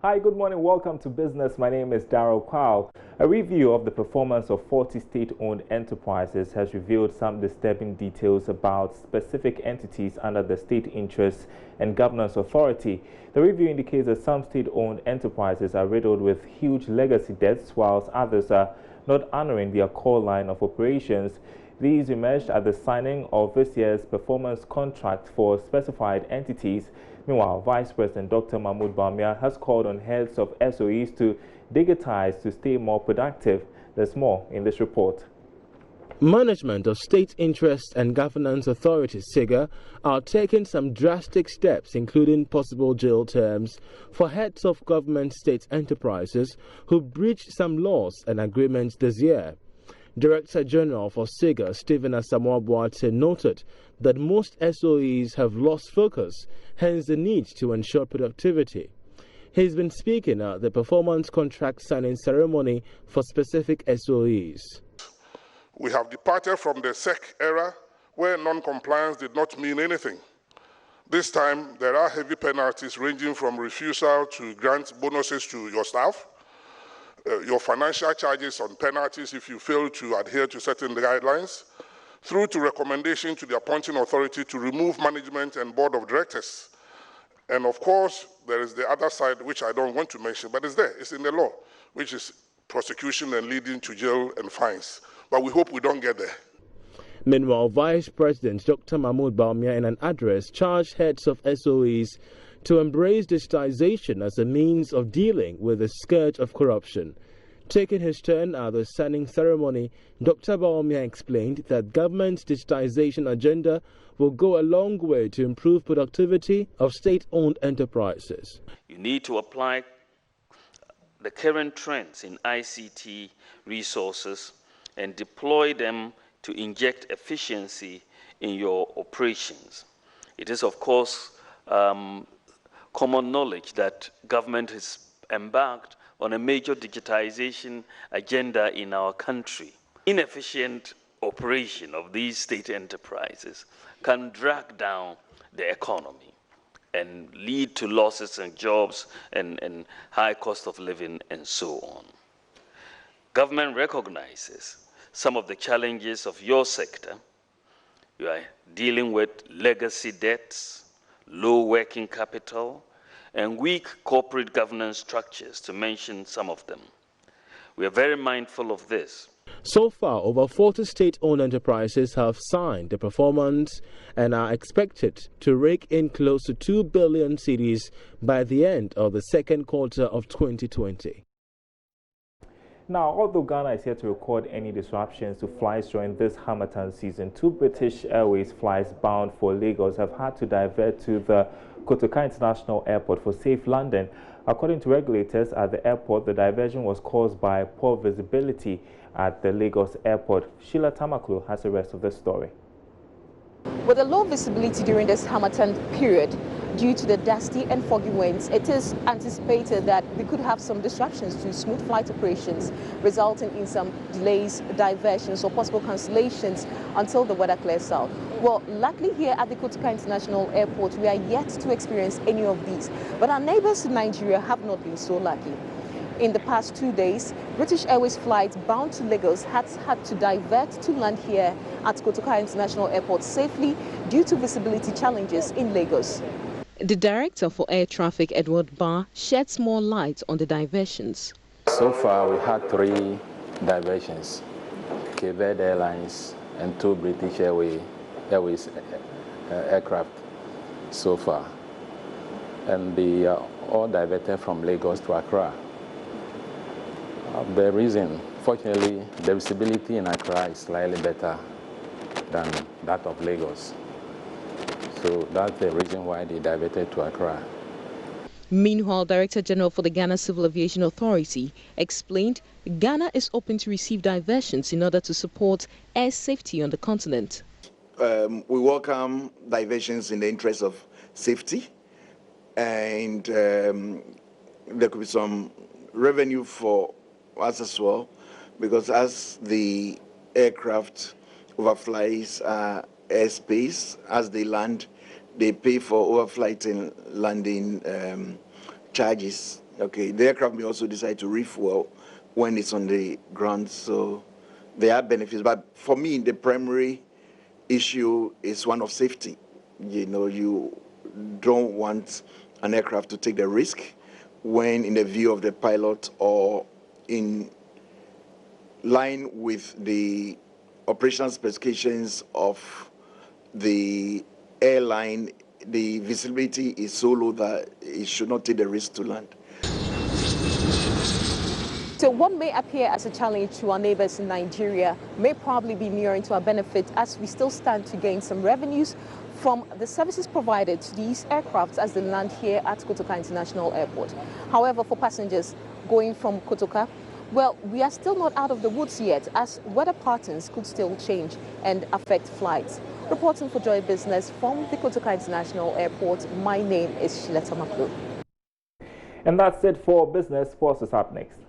Hi, good morning. Welcome to Business. My name is Darrell Kwao. A review of the performance of 40 state-owned enterprises has revealed some disturbing details about specific entities under the State Interest and Governance Authority. The review indicates that some state-owned enterprises are riddled with huge legacy debts, whilst others are not honoring their core line of operations. These emerged at the signing of this year's performance contract for specified entities. Meanwhile, Vice President Dr. Mahmoud Bawumia has called on heads of SOEs to digitize to stay more productive. There's more in this report. Management of State Interest and Governance Authority (SIGA) are taking some drastic steps, including possible jail terms for heads of government state enterprises who breached some laws and agreements this year. Director General for SIGA, Stephen Asamoah-Boateng, noted that most SOEs have lost focus, hence the need to ensure productivity. He's been speaking at the performance contract signing ceremony for specific SOEs. We have departed from the SEC era where non-compliance did not mean anything. This time, there are heavy penalties ranging from refusal to grant bonuses to your staff, your financial charges on penalties if you fail to adhere to certain guidelines, through to recommendation to the appointing authority to remove management and board of directors. And of course, there is the other side, which I don't want to mention, but it's there, it's in the law, which is prosecution and leading to jail and fines. But we hope we don't get there. Meanwhile, Vice President Dr. Mahmoud Bawumia, in an address, charged heads of SOEs to embrace digitization as a means of dealing with the scourge of corruption. Taking his turn at the signing ceremony, Dr. Bawumia explained that government's digitization agenda will go a long way to improve productivity of state-owned enterprises. You need to apply the current trends in ICT resources and deploy them to inject efficiency in your operations. It is, of course, common knowledge that government has embarked on a major digitization agenda in our country. Inefficient operation of these state enterprises can drag down the economy and lead to losses in jobs and high cost of living and so on. Government recognizes some of the challenges of your sector. You are dealing with legacy debts, low working capital, and weak corporate governance structures, to mention some of them. We are very mindful of this. So far, over 40 state-owned enterprises have signed the performance and are expected to rake in close to 2 billion cedis by the end of the second quarter of 2020. Now, although Ghana is yet to record any disruptions to flights during this Harmattan season, 2 British Airways flights bound for Lagos have had to divert to the Kotoka International Airport for safe landing. According to regulators at the airport, the diversion was caused by poor visibility at the Lagos airport. Sheila Tamaklo has the rest of the story. With a low visibility during this Harmattan period, due to the dusty and foggy winds, it is anticipated that we could have some disruptions to smooth flight operations, resulting in some delays, diversions, or possible cancellations until the weather clears out. Well, luckily here at the Kotoka International Airport, we are yet to experience any of these, but our neighbors in Nigeria have not been so lucky. In the past 2 days, British Airways flights bound to Lagos had to divert to land here at Kotoka International Airport safely due to visibility challenges in Lagos. The Director for Air Traffic, Edward Barr, sheds more light on the diversions. So far, we had 3 diversions, Cape Verde Airlines and 2 British Airways aircraft so far. And they are all diverted from Lagos to Accra. The reason, fortunately, the visibility in Accra is slightly better than that of Lagos. So that's the reason why they diverted to Accra. Meanwhile, Director General for the Ghana Civil Aviation Authority explained Ghana is open to receive diversions in order to support air safety on the continent. We welcome diversions in the interest of safety, and there could be some revenue for us as well, because as the aircraft overflies airspace, as they land, they pay for overflight and landing charges Okay, the aircraft may also decide to refuel when it's on the ground, so there are benefits. But for me, the primary issue is one of safety. You know, you don't want an aircraft to take the risk when in the view of the pilot or in line with the operational specifications of the airline, the visibility is so low that it should not take the risk to land. So what may appear as a challenge to our neighbors in Nigeria may probably be nearing to our benefit, as we still stand to gain some revenues from the services provided to these aircrafts as they land here at Kotoka International Airport. However, for passengers going from Kotoka, well, we are still not out of the woods yet, as weather patterns could still change and affect flights. Reporting for Joy Business from the Kotoka International Airport, my name is Shileta Maklo. And that's it for Business. Sports is up next.